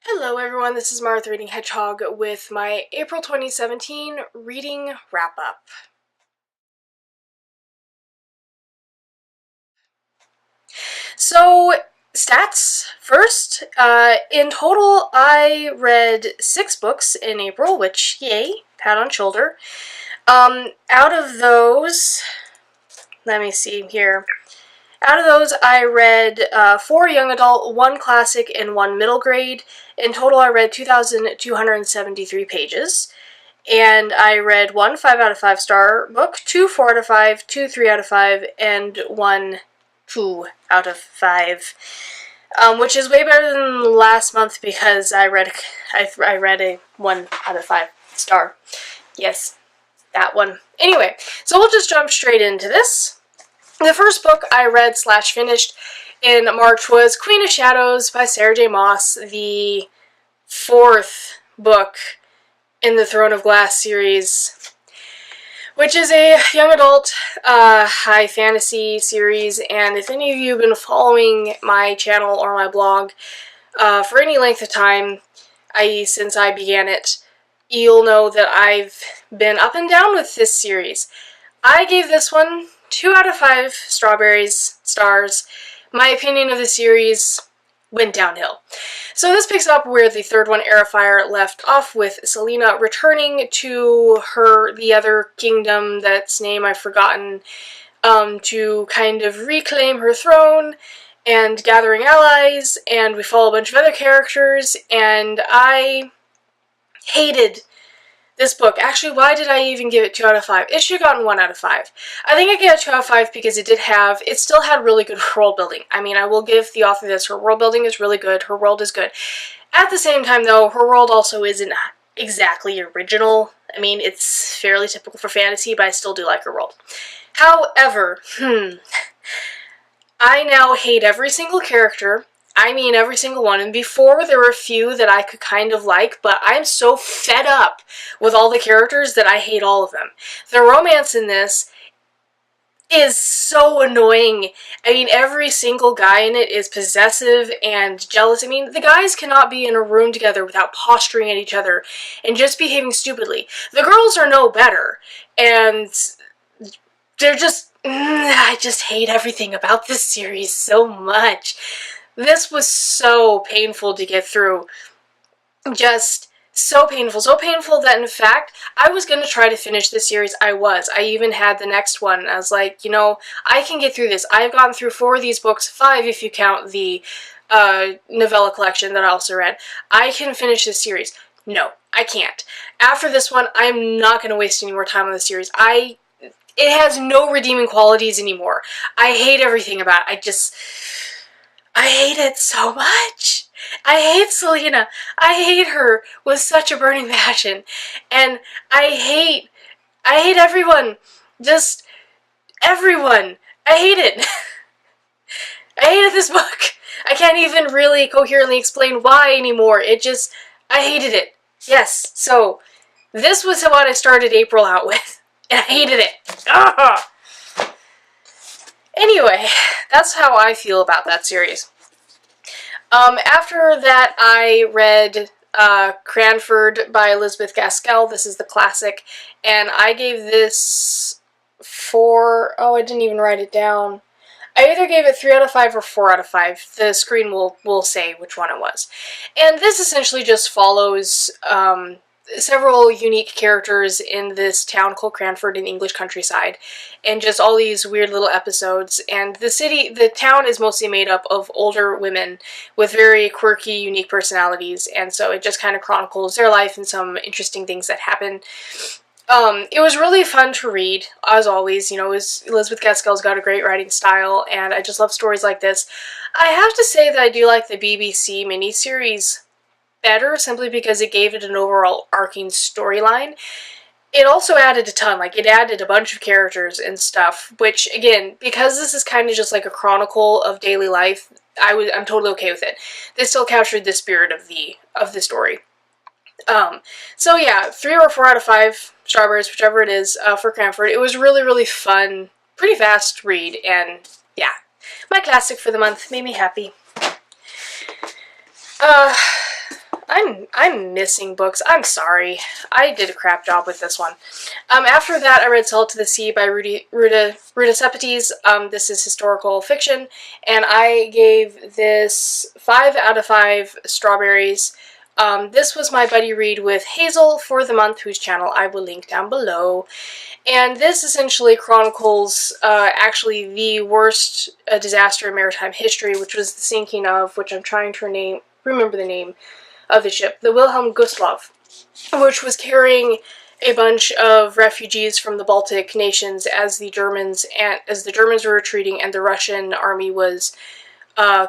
Hello everyone, this is Martha Reading Hedgehog with my April 2017 reading wrap-up. So, stats first. In total, I read 6 books in April, which, yay, pat on shoulder. Out of those, let me see here. Out of those, I read 4 young adult, 1 classic, and 1 middle grade. In total, I read 2,273 pages. And I read 1 5 out of 5 star book, 2 4 out of 5, 2 3 out of 5, and 1 2 out of 5. Which is way better than last month because I read a 1 out of 5 star. Yes, that one. Anyway, so we'll just jump straight into this. The first book I read / finished in March was Queen of Shadows by Sarah J. Maas, the 4th book in the Throne of Glass series, which is a young adult high fantasy series. And if any of you have been following my channel or my blog for any length of time, i.e. since I began it, you'll know that I've been up and down with this series. I gave this one 2 out of 5 stars. My opinion of the series went downhill. So this picks up where the 3rd one, Airfire, left off, with Selena returning to the other kingdom that's name I've forgotten, to kind of reclaim her throne and gathering allies, and we follow a bunch of other characters, and I hated this book. Actually, why did I even give it 2 out of 5? It should have gotten 1 out of 5. I think I gave it 2 out of 5 because it still had really good world building. I mean, I will give the author this. Her world building is really good. Her world is good. At the same time, though, her world also isn't exactly original. I mean, it's fairly typical for fantasy, but I still do like her world. However, I now hate every single character. I mean every single one, and before there were a few that I could kind of like, but I'm so fed up with all the characters that I hate all of them. The romance in this is so annoying. I mean, every single guy in it is possessive and jealous. I mean, the guys cannot be in a room together without posturing at each other and just behaving stupidly. The girls are no better, and they're just... I just hate everything about this series so much. This was so painful to get through. Just so painful. So painful that, in fact, I was going to try to finish this series. I even had the next one. I was like, you know, I can get through this. I've gotten through 4 of these books, 5 if you count the novella collection that I also read. I can finish this series. No, I can't. After this one, I'm not going to waste any more time on the series. It has no redeeming qualities anymore. I hate everything about it. I hate it so much. I hate Selena. I hate her with such a burning passion. And I hate everyone. Just everyone. I hate it. I hated this book. I can't even really coherently explain why anymore. I hated it. Yes, so this was what I started April out with. And I hated it. Ugh. Anyway, that's how I feel about that series. After that, I read Cranford by Elizabeth Gaskell. This is the classic, and I gave this 4... Oh, I didn't even write it down. I either gave it 3 out of 5 or 4 out of 5. The screen will say which one it was. And this essentially just follows several unique characters in this town called Cranford in the English countryside, and just all these weird little episodes. And the town is mostly made up of older women with very quirky, unique personalities, and so it just kind of chronicles their life and some interesting things that happen. It was really fun to read, as always. You know, Elizabeth Gaskell's got a great writing style, and I just love stories like this. I have to say that I do like the BBC miniseries better, simply because it gave it an overall arcing storyline. It also added a ton, like it added a bunch of characters and stuff, which, again, because this is kind of just like a chronicle of daily life, I'm totally okay with it. They still captured the spirit of the story. So yeah, 3 or 4 out of 5 strawberries, whichever it is, for Cranford. It was really, really fun, pretty fast read, and yeah, my classic for the month. Made me happy. I'm missing books. I'm sorry. I did a crap job with this one. After that, I read Salt to the Sea by Ruta Sepetys. This is historical fiction, and I gave this 5 out of 5 strawberries. This was my buddy read with Hazel for the month, whose channel I will link down below. And this essentially chronicles actually the worst disaster in maritime history, which was the sinking of, which I'm trying to remember the name of the ship, the Wilhelm Gustloff, which was carrying a bunch of refugees from the Baltic nations as the Germans were retreating and the Russian army was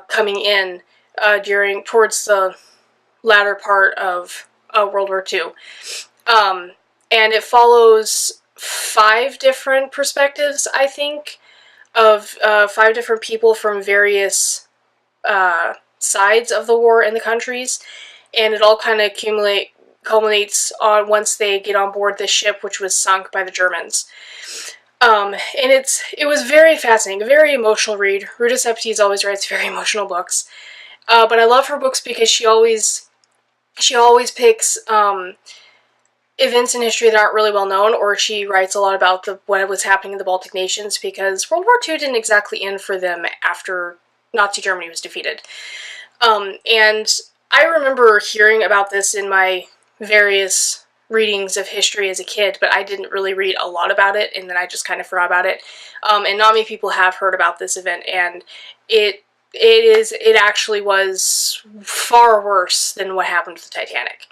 coming in towards the latter part of World War II. And it follows 5 different perspectives, I think, of 5 different people from various sides of the war in the countries, and it all kind of culminates on once they get on board this ship, which was sunk by the Germans. And it was very fascinating, a very emotional read. Ruta Sepetys always writes very emotional books, but I love her books because she always picks events in history that aren't really well known, or she writes a lot about what was happening in the Baltic nations, because World War II didn't exactly end for them after Nazi Germany was defeated. And I remember hearing about this in my various readings of history as a kid, but I didn't really read a lot about it, and then I just kind of forgot about it. And not many people have heard about this event, and it actually was far worse than what happened with the Titanic.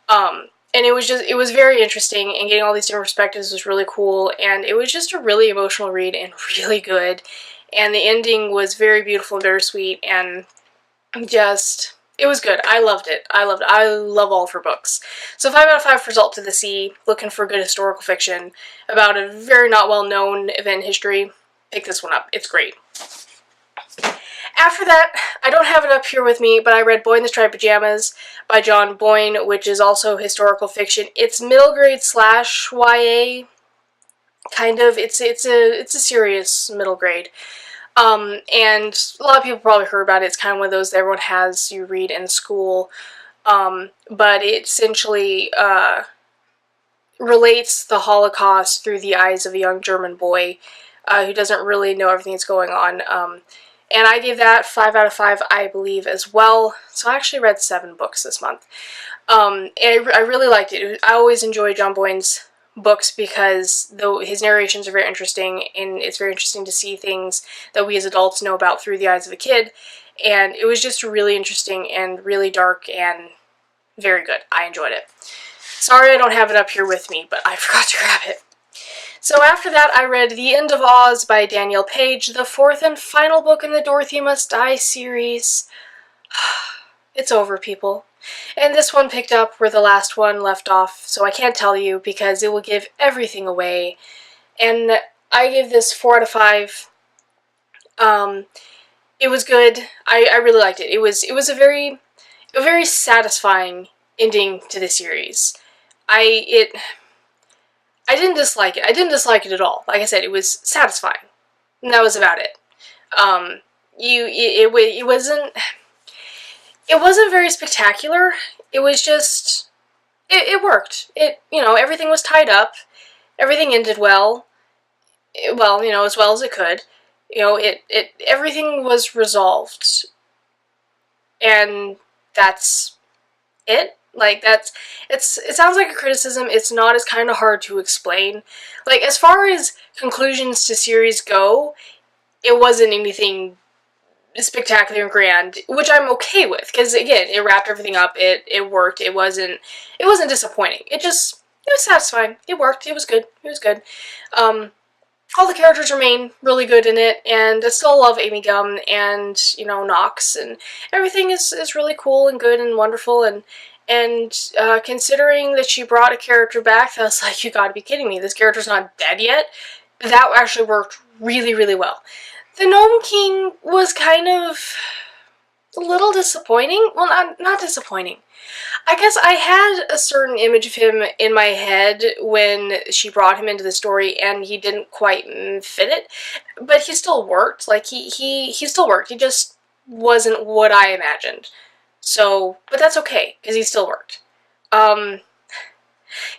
And it was very interesting, and getting all these different perspectives was really cool, and it was just a really emotional read and really good. And the ending was very beautiful and bittersweet, and just, it was good. I loved it. I love all of her books. So 5 out of 5 for Salt to the Sea. Looking for good historical fiction about a very not well known event in history, pick this one up. It's great. After that, I don't have it up here with me, but I read Boy in the Striped Pajamas by John Boyne, which is also historical fiction. It's middle grade / YA, kind of. It's a serious middle grade. And a lot of people probably heard about it. It's kind of one of those that everyone has you read in school. But it essentially relates the Holocaust through the eyes of a young German boy who doesn't really know everything that's going on. And I gave that 5 out of 5, I believe, as well. So I actually read 7 books this month. And I really liked it. I always enjoy John Boyne's books because his narrations are very interesting, and it's very interesting to see things that we as adults know about through the eyes of a kid. And it was just really interesting and really dark and very good. I enjoyed it. Sorry I don't have it up here with me, but I forgot to grab it. So after that, I read The End of Oz by Danielle Page, the 4th and final book in the Dorothy Must Die series. It's over, people. And this one picked up where the last one left off, so I can't tell you because it will give everything away. And I gave this 4 out of 5. It was good. I really liked it. It was a very satisfying ending to the series. I didn't dislike it. I didn't dislike it at all. Like I said, it was satisfying. And that was about it. It wasn't very spectacular. It was just, it worked. Everything was tied up. Everything ended well. As well as it could. Everything was resolved. And that's it. It sounds like a criticism. It's not. It's kind of hard to explain. As far as conclusions to series go, it wasn't anything spectacular and grand, which I'm okay with, because again, it wrapped everything up. It worked. It wasn't disappointing. It was satisfying. It worked. It was good. All the characters remain really good in it, and I still love Amy Gum and Knox, and everything is really cool and good and wonderful, and considering that she brought a character back, I was like, you gotta be kidding me, this character's not dead yet? That actually worked really, really well. The Gnome King was kind of a little disappointing. Well, not disappointing. I guess I had a certain image of him in my head when she brought him into the story, and he didn't quite fit it, but he still worked. He still worked. He just wasn't what I imagined. So, but that's okay, because he still worked.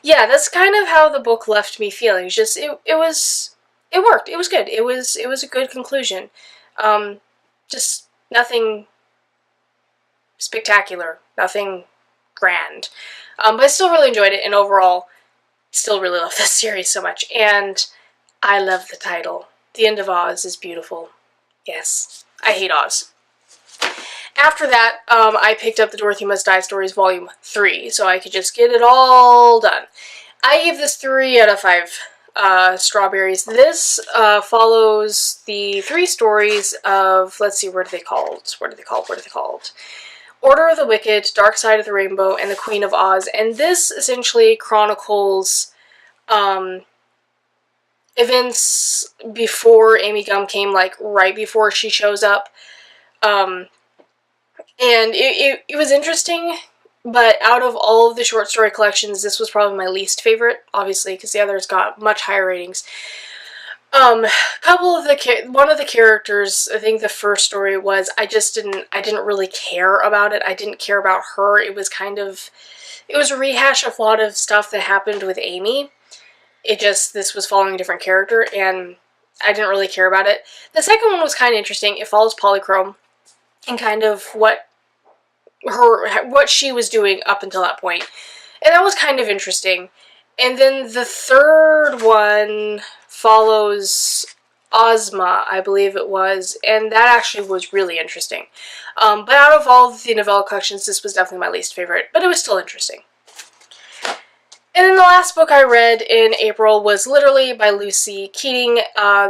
Yeah, that's kind of how the book left me feeling. It's just, it worked. It was good. It was a good conclusion. Just nothing spectacular, nothing grand. But I still really enjoyed it, and overall, still really love this series so much. And I love the title. The End of Oz is beautiful. Yes, I hate Oz. After that, I picked up the Dorothy Must Die Stories Volume 3, so I could just get it all done. I gave this 3 out of 5 strawberries. This follows the 3 stories of, let's see, what are they called? Order of the Wicked, Dark Side of the Rainbow, and the Queen of Oz. And this essentially chronicles events before Amy Gump came, like right before she shows up. And it was interesting, but out of all of the short story collections, this was probably my least favorite, obviously, because the others got much higher ratings. One of the characters, I think the first story was, I didn't really care about it. I didn't care about her. It was a rehash of a lot of stuff that happened with Amy. This was following a different character, and I didn't really care about it. The second one was kind of interesting. It follows Polychrome and kind of what she was doing up until that point. And that was kind of interesting. And then the third one follows Ozma, I believe it was, and that actually was really interesting. But out of all the novella collections, this was definitely my least favorite, but it was still interesting. And then the last book I read in April was Literally by Lucy Keating.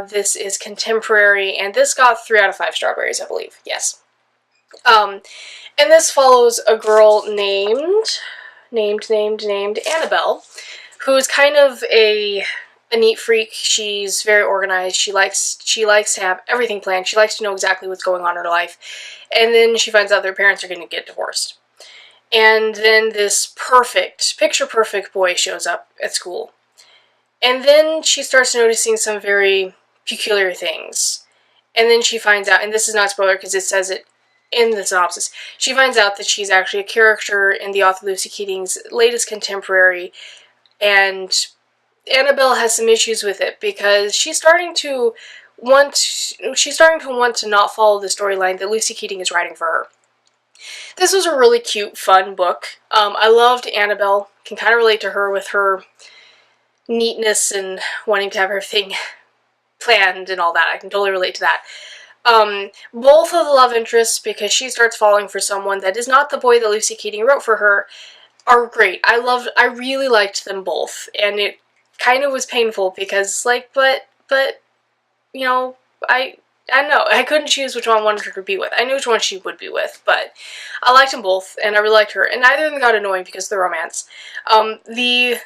This is contemporary, and this got 3 out of 5 strawberries, I believe. Yes. And this follows a girl named Annabelle, who's kind of a neat freak. She's very organized. She likes to have everything planned. She likes to know exactly what's going on in her life. And then she finds out their parents are going to get divorced. And then this picture perfect boy shows up at school. And then she starts noticing some very peculiar things. And then she finds out, and this is not a spoiler because it says it in the synopsis, she finds out that she's actually a character in the author Lucy Keating's latest contemporary, and Annabelle has some issues with it because she's starting to want to not follow the storyline that Lucy Keating is writing for her. This was a really cute, fun book. I loved Annabelle. Can kind of relate to her with her neatness and wanting to have everything planned and all that. I can totally relate to that. Both of the love interests, because she starts falling for someone that is not the boy that Lucy Keating wrote for her, are great. I really liked them both, and it kind of was painful because, like, but, you know, I don't know, I couldn't choose which one I wanted her to be with. I knew which one she would be with, but I liked them both, and I really liked her, and neither of them got annoying because of the romance. The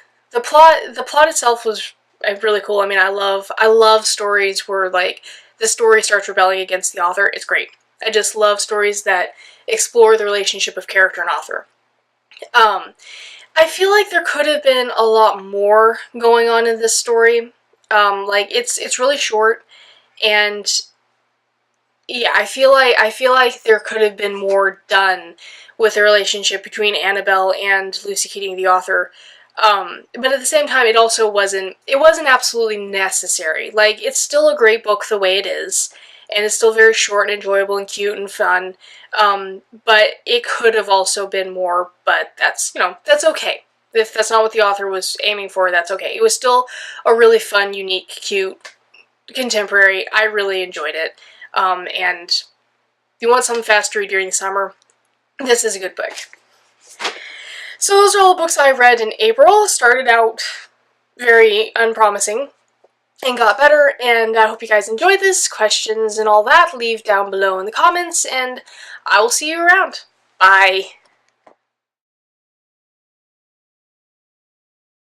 plot itself was really cool. I mean, I love stories where, like, the story starts rebelling against the author. It's great. I just love stories that explore the relationship of character and author. I feel like there could have been a lot more going on in this story. Like, it's really short, and yeah, I feel like there could have been more done with the relationship between Annabelle and Lucy Keating, the author. But at the same time, it also wasn't absolutely necessary. Like, it's still a great book the way it is, and it's still very short and enjoyable and cute and fun, but it could have also been more, but that's, you know, that's okay. If that's not what the author was aiming for, that's okay. It was still a really fun, unique, cute, contemporary. I really enjoyed it, and if you want something fast to read during the summer, this is a good book. So those are all the books I read in April. Started out very unpromising and got better, and I hope you guys enjoyed this. Questions and all that, leave down below in the comments, and I will see you around. Bye!